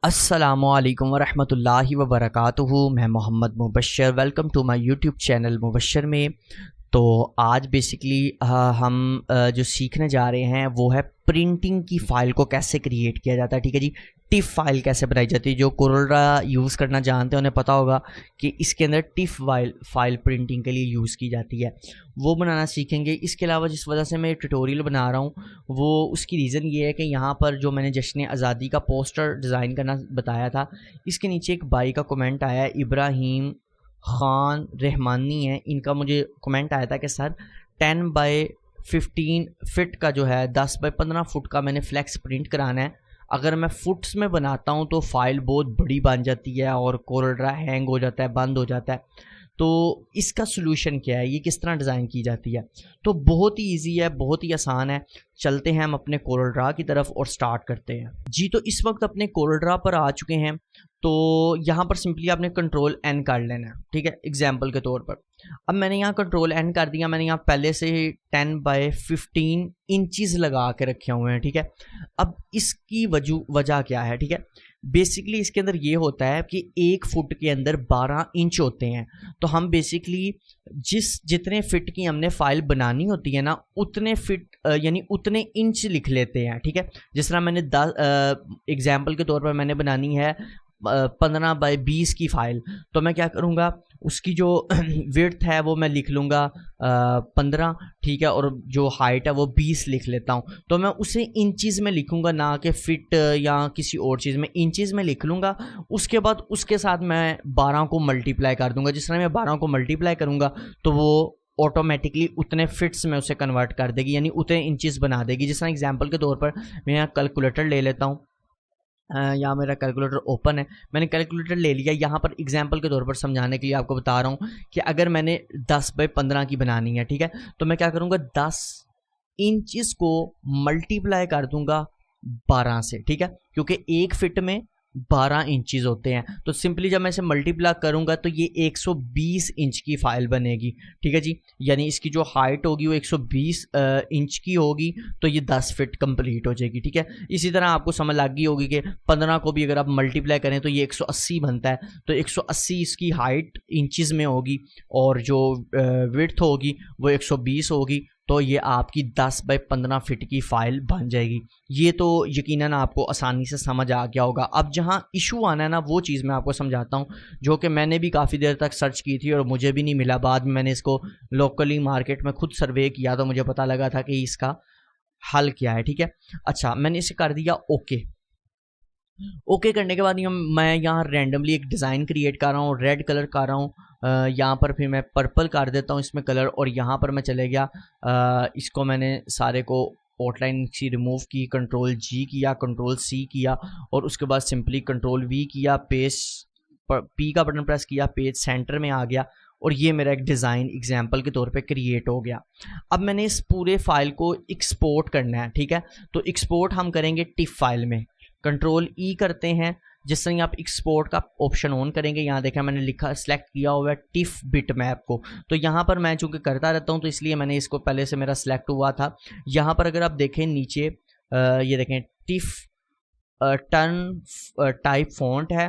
अस्सलामुअलैकुम वरहमतुल्लाहि वबरकातुहू। मैं Mohammad Mubashar, welcome to my YouTube channel Mubashar में। तो आज बेसिकली हम जो सीखने जा रहे हैं वो है प्रिंटिंग की फ़ाइल को कैसे क्रिएट किया जाता है। ठीक है जी, टिफ फाइल कैसे बनाई जाती है। जो कोरोला यूज़ करना जानते हैं उन्हें पता होगा कि इसके अंदर टिफ फाइल प्रिंटिंग के लिए यूज़ की जाती है, वो बनाना सीखेंगे। इसके अलावा जिस वजह से मैं ट्यूटोरियल बना रहा हूँ वो उसकी रीज़न ये है कि यहाँ पर जो मैंने जश्न आज़ादी का पोस्टर डिज़ाइन करना बताया था, इसके नीचे एक भाई का कमेंट आया है, इब्राहिम ख़ान रहमानी है, इनका मुझे कमेंट आया था कि सर 10x15 फिट का जो है 10x15 फुट का मैंने फ्लेक्स प्रिंट कराना है। अगर मैं फुट्स में बनाता हूँ तो फाइल बहुत बड़ी बन जाती है और कोरल्ड्रा हैंग हो जाता है, बंद हो जाता है। तो इसका सोल्यूशन क्या है, ये किस तरह डिज़ाइन की जाती है? तो बहुत ही इजी है, बहुत ही आसान है। चलते हैं हम अपने कोरल्ड्रा की तरफ और स्टार्ट करते हैं जी। तो इस वक्त अपने कोरल्ड्रा पर आ चुके हैं। तो यहाँ पर सिंपली आपने कंट्रोल एन कर लेना है, ठीक है, एग्जाम्पल के तौर पर। अब मैंने यहाँ कंट्रोल एन कर दिया, मैंने यहाँ पहले से 10x15 इंचज़ लगा के रखे हुए हैं, ठीक है। अब इसकी वजह क्या है, ठीक है। बेसिकली इसके अंदर ये होता है कि 1 फुट के अंदर 12 इंच होते हैं। तो हम बेसिकली जितने फिट की हमने फाइल बनानी होती है ना, उतने फिट यानी उतने इंच लिख लेते हैं, ठीक है। जिस तरह मैंने 10 एग्जाम्पल के तौर पर मैंने बनानी है 15x20 की फ़ाइल, तो मैं क्या करूँगा, उसकी जो विड्थ है वो मैं लिख लूँगा 15, ठीक है, और जो हाइट है वो 20 लिख लेता हूँ। तो मैं उसे इंचज़ में लिखूँगा, ना कि फिट या किसी और चीज़ में, इंचज़ में लिख लूँगा। उसके बाद उसके साथ मैं 12 को मल्टीप्लाई कर दूँगा। जिस तरह मैं 12 को मल्टीप्लाई करूँगा तो वो ऑटोमेटिकली उतने फिट्स में उसे कन्वर्ट कर देगी, यानी उतने इंचज़ बना देगी। जिस तरह एग्जाम्पल के तौर पर मैं यहाँ कैलकुलेटर ले लेता हूँ, यहाँ मेरा कैलकुलेटर ओपन है, मैंने कैलकुलेटर ले लिया। यहाँ पर एग्जाम्पल के तौर पर समझाने के लिए आपको बता रहा हूँ कि अगर मैंने 10x15 की बनानी है, ठीक है, तो मैं क्या करूँगा, 10 इंचज़ को मल्टीप्लाई कर दूंगा 12 से, ठीक है, क्योंकि 1 फिट में 12 इंचज़ होते हैं। तो सिंपली जब मैं इसे मल्टीप्लाई करूंगा तो ये 120 इंच की फाइल बनेगी, ठीक है जी। यानी इसकी जो हाइट होगी वो 120 इंच की होगी, तो ये 10 फिट कंप्लीट हो जाएगी, ठीक है। इसी तरह आपको समझ लग गई होगी कि 15 को भी अगर आप मल्टीप्लाई करें तो ये 180 बनता है। तो 180 इसकी हाइट इंचज़ में होगी और जो विड्थ होगी वो 120 होगी। तो ये आपकी 10x15 फिट की फ़ाइल बन जाएगी। ये तो यकीनन आपको आसानी से समझ आ गया होगा। अब जहाँ इशू आना है ना, वो चीज़ मैं आपको समझाता हूँ, जो कि मैंने भी काफ़ी देर तक सर्च की थी और मुझे भी नहीं मिला। बाद में मैंने इसको लोकली मार्केट में खुद सर्वे किया तो मुझे पता लगा था कि इसका हल क्या है, ठीक है। अच्छा, मैंने इसे कर दिया ओके। ओके करने के बाद मैं यहाँ रैंडमली एक डिज़ाइन क्रिएट कर रहा हूँ, रेड कलर कर रहा हूँ। यहाँ पर फिर मैं पर्पल कर देता हूँ इसमें कलर, और यहाँ पर मैं चले गया, इसको मैंने सारे को आउटलाइन सी रिमूव की, कंट्रोल जी किया, कंट्रोल सी किया, और उसके बाद सिंपली कंट्रोल वी किया, पेज पी का बटन प्रेस किया, पेज सेंटर में आ गया, और ये मेरा एक डिज़ाइन एग्जाम्पल के तौर पे क्रिएट हो गया। अब मैंने इस पूरे फाइल को एक्सपोर्ट करना है, ठीक है। तो एक्सपोर्ट हम करेंगे टिफ फाइल में, कंट्रोल ई करते हैं। जिस तरह आप एक्सपोर्ट का ऑप्शन ऑन करेंगे, यहाँ देखा मैंने लिखा सेलेक्ट किया हुआ है टिफ बिट मैप को। तो यहाँ पर मैं चूँकि करता रहता हूँ तो इसलिए मैंने इसको पहले से मेरा सेलेक्ट हुआ था। यहाँ पर अगर आप देखें नीचे, ये देखें टिफ टर्न टाइप फॉन्ट है,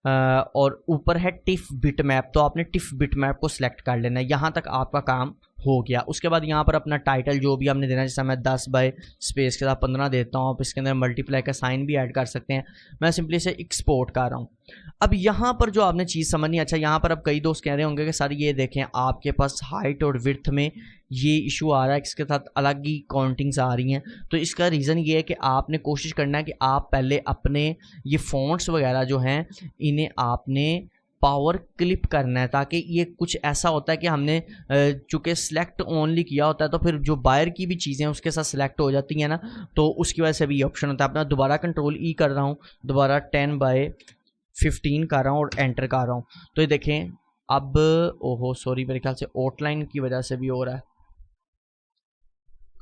और ऊपर है टिफ बिट मैप। तो आपने टिफ बिट मैप को सिलेक्ट कर लेना है। यहाँ तक आपका काम हो गया। उसके बाद यहाँ पर अपना टाइटल जो भी हमने देना है, जैसे मैं 10 बाय स्पेस के साथ 15 देता हूँ, आप इसके अंदर मल्टीप्लाई का साइन भी ऐड कर सकते हैं। मैं सिंपली से एक्सपोर्ट कर रहा हूँ। अब यहाँ पर जो आपने चीज़ समझनी, अच्छा यहाँ पर अब कई दोस्त कह रहे होंगे कि सर ये देखें आपके पास हाइट और विड्थ में ये इशू आ रहा है, इसके साथ अलग ही काउंटिंग्स आ रही हैं। तो इसका रीज़न ये है कि आपने कोशिश करना है कि आप पहले अपने ये फॉन्ट्स वगैरह जो हैं इन्हें आपने पावर क्लिप करना है, ताकि ये कुछ ऐसा होता है कि हमने चूँकि सेलेक्ट ओनली किया होता है तो फिर जो बाहर की भी चीज़ें उसके साथ सेलेक्ट हो जाती हैं ना, तो उसकी वजह से भी ये ऑप्शन होता है। अपना दोबारा कंट्रोल ई कर रहा हूँ, दोबारा 10x15 कर रहा हूँ और एंटर कर रहा हूँ। तो ये देखें अब, ओहो सॉरी, मेरे ख्याल से आउटलाइन की वजह से भी हो रहा है।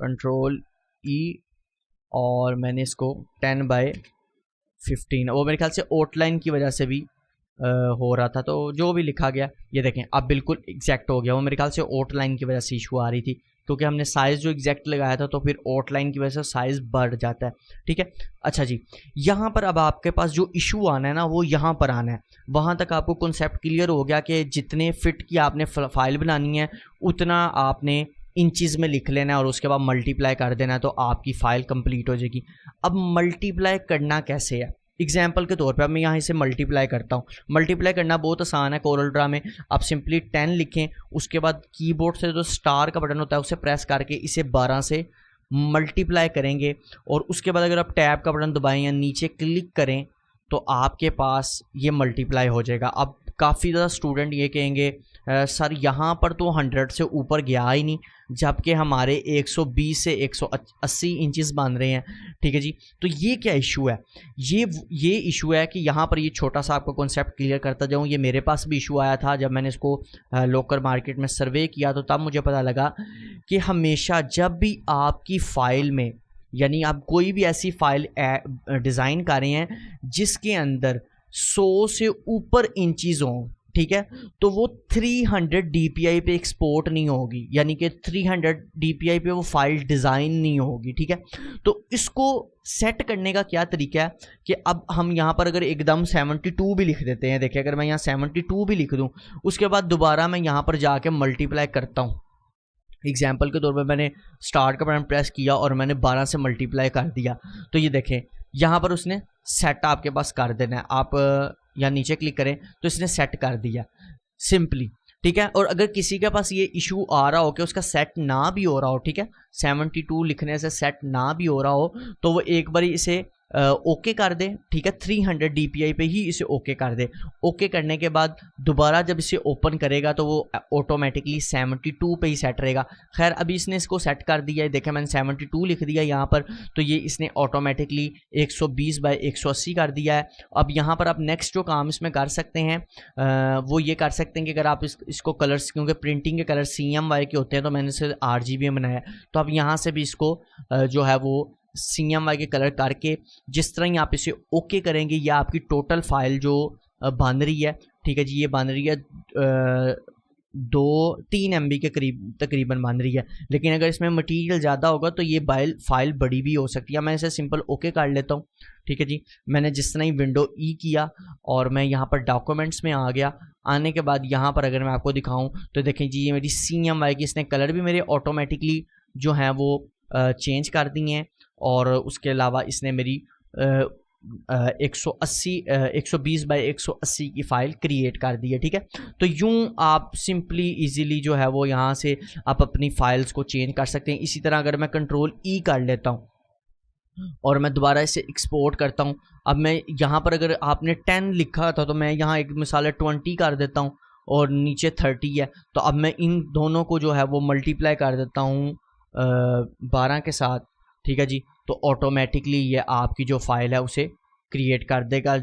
कंट्रोल ई और मैंने इसको 10x15, वो मेरे ख्याल से आउटलाइन की वजह से भी हो रहा था। तो जो भी लिखा गया ये देखें अब बिल्कुल एग्जैक्ट हो गया। वो मेरे ख्याल से आउटलाइन की वजह से इशू आ रही थी, क्योंकि हमने साइज़ जो एग्जैक्ट लगाया था, तो फिर आउटलाइन की वजह से साइज़ बढ़ जाता है। ठीक है, अच्छा जी, यहाँ पर अब आपके पास जो इशू आना है ना वो यहाँ पर आना है। वहाँ तक आपको कॉन्सेप्ट क्लियर हो गया कि जितने फिट की आपने फाइल बनानी है उतना आपने इंचज़ में लिख लेना है और उसके बाद मल्टीप्लाई कर देना है, तो आपकी फ़ाइल कंप्लीट हो जाएगी। अब मल्टीप्लाई करना कैसे है, एग्जाम्पल के तौर पे अब मैं यहाँ इसे मल्टीप्लाई करता हूँ। मल्टीप्लाई करना बहुत आसान है कोरल ड्रा में। आप सिंपली 10 लिखें, उसके बाद कीबोर्ड से जो स्टार का बटन होता है उसे प्रेस करके इसे 12 से मल्टीप्लाई करेंगे, और उसके बाद अगर आप टैब का बटन दबाएं या नीचे क्लिक करें तो आपके पास ये मल्टीप्लाई हो जाएगा। अब काफ़ी ज़्यादा स्टूडेंट ये कहेंगे सर यहाँ पर तो 100 से ऊपर गया ही नहीं, जबकि हमारे 120 से 180 इंचज़ बन रहे हैं। ठीक है जी, तो ये क्या इशू है? ये इशू है कि यहाँ पर ये छोटा सा आपको कॉन्सेप्ट क्लियर करता जाऊँ। ये मेरे पास भी इशू आया था जब मैंने इसको लोकल मार्केट में सर्वे किया, तो तब मुझे पता लगा कि हमेशा जब भी आपकी फ़ाइल में, यानी आप कोई भी ऐसी फ़ाइल डिज़ाइन कर रहे हैं जिसके अंदर 100 से ऊपर इंचज़ हों, ठीक है, तो वो 300 dpi पे एक्सपोर्ट नहीं होगी, यानी कि 300 dpi पे वो फाइल डिज़ाइन नहीं होगी। ठीक है, तो इसको सेट करने का क्या तरीका है कि अब हम यहाँ पर अगर एकदम 72 भी लिख देते हैं, देखिए अगर मैं यहाँ 72 भी लिख दूँ, उसके बाद दोबारा मैं यहाँ पर जाके मल्टीप्लाई करता हूँ। एग्जाम्पल के तौर पर मैंने स्टार्ट का बटन प्रेस किया और मैंने 12 से मल्टीप्लाई कर दिया, तो ये देखें यहाँ पर उसने सेट आपके पास कर देना है। आप या नीचे क्लिक करें तो इसने सेट कर दिया सिंपली। ठीक है, और अगर किसी के पास ये इशू आ रहा हो कि उसका सेट ना भी हो रहा हो, ठीक है, 72 लिखने से सेट ना भी हो रहा हो, तो वो एक बार इसे ओके कर दे। ठीक है, 300 dpi पे ही इसे ओके कर दे। ओके करने के बाद दोबारा जब इसे ओपन करेगा तो वो ऑटोमेटिकली 72 पे ही सेट रहेगा। खैर अभी इसने इसको सेट कर दिया है, देखें मैंने 72 लिख दिया यहाँ पर, तो ये इसने ऑटोमेटिकली 120 बाय 180 कर दिया है। अब यहाँ पर आप नेक्स्ट जो काम इसमें कर सकते हैं वो ये कर सकते हैं कि अगर आप इसको कलर्स, क्योंकि प्रिंटिंग के कलर CMY के होते हैं, तो मैंने इसे RGB में बनाया, तो आप यहाँ से भी इसको जो है वो CMY के कलर करके जिस तरह ही आप इसे ओके करेंगे, या आपकी टोटल फाइल जो बन रही है, ठीक है जी, ये बन रही है 2-3 MB के करीब तकरीबन बन रही है। लेकिन अगर इसमें मटेरियल ज़्यादा होगा तो ये फाइल बड़ी भी हो सकती है। मैं इसे सिंपल ओके कर लेता हूँ। ठीक है जी, मैंने जिस तरह ही विंडो E किया और मैं यहाँ पर डॉक्यूमेंट्स में आ गया। आने के बाद यहाँ पर अगर मैं आपको दिखाऊँ तो देखें जी, ये मेरी CMY की, इसने कलर भी मेरे ऑटोमेटिकली जो हैं वो चेंज कर दिए हैं, और उसके अलावा इसने मेरी 120 बाय 180 की फ़ाइल क्रिएट कर दी है। ठीक है, तो यूं आप सिंपली इजीली जो है वो यहाँ से आप अपनी फाइल्स को चेंज कर सकते हैं। इसी तरह अगर मैं कंट्रोल E कर लेता हूँ और मैं दोबारा इसे एक्सपोर्ट करता हूँ, अब मैं यहाँ पर अगर आपने 10 लिखा था तो मैं यहाँ एक मिसाल 20 कर देता हूँ और नीचे 30 है, तो अब मैं इन दोनों को जो है वो मल्टीप्लाई कर देता हूँ 12 के साथ। ठीक है जी, तो ऑटोमेटिकली ये आपकी जो फाइल है उसे क्रिएट कर देगा,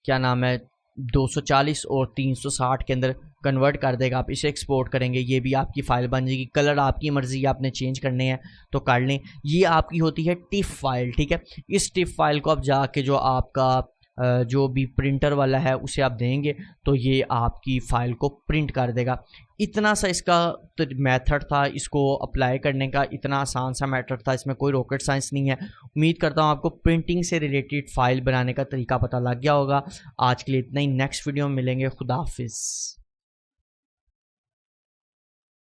क्या नाम है, 240 और 360 के अंदर कन्वर्ट कर देगा। आप इसे एक्सपोर्ट करेंगे, ये भी आपकी फ़ाइल बन जाएगी। कलर आपकी मर्ज़ी, आपने चेंज करने हैं तो कर लें। ये आपकी होती है टिफ फाइल। ठीक है, इस टिफ फाइल को आप जाके जो आपका जो भी प्रिंटर वाला है उसे आप देंगे तो ये आपकी फ़ाइल को प्रिंट कर देगा। इतना सा इसका तो मेथड था, इसको अप्लाई करने का इतना आसान सा मेथड था, इसमें कोई रॉकेट साइंस नहीं है। उम्मीद करता हूँ आपको प्रिंटिंग से रिलेटेड फ़ाइल बनाने का तरीका पता लग गया होगा। आज के लिए इतना ही, नेक्स्ट वीडियो में मिलेंगे। खुदा हाफिज़।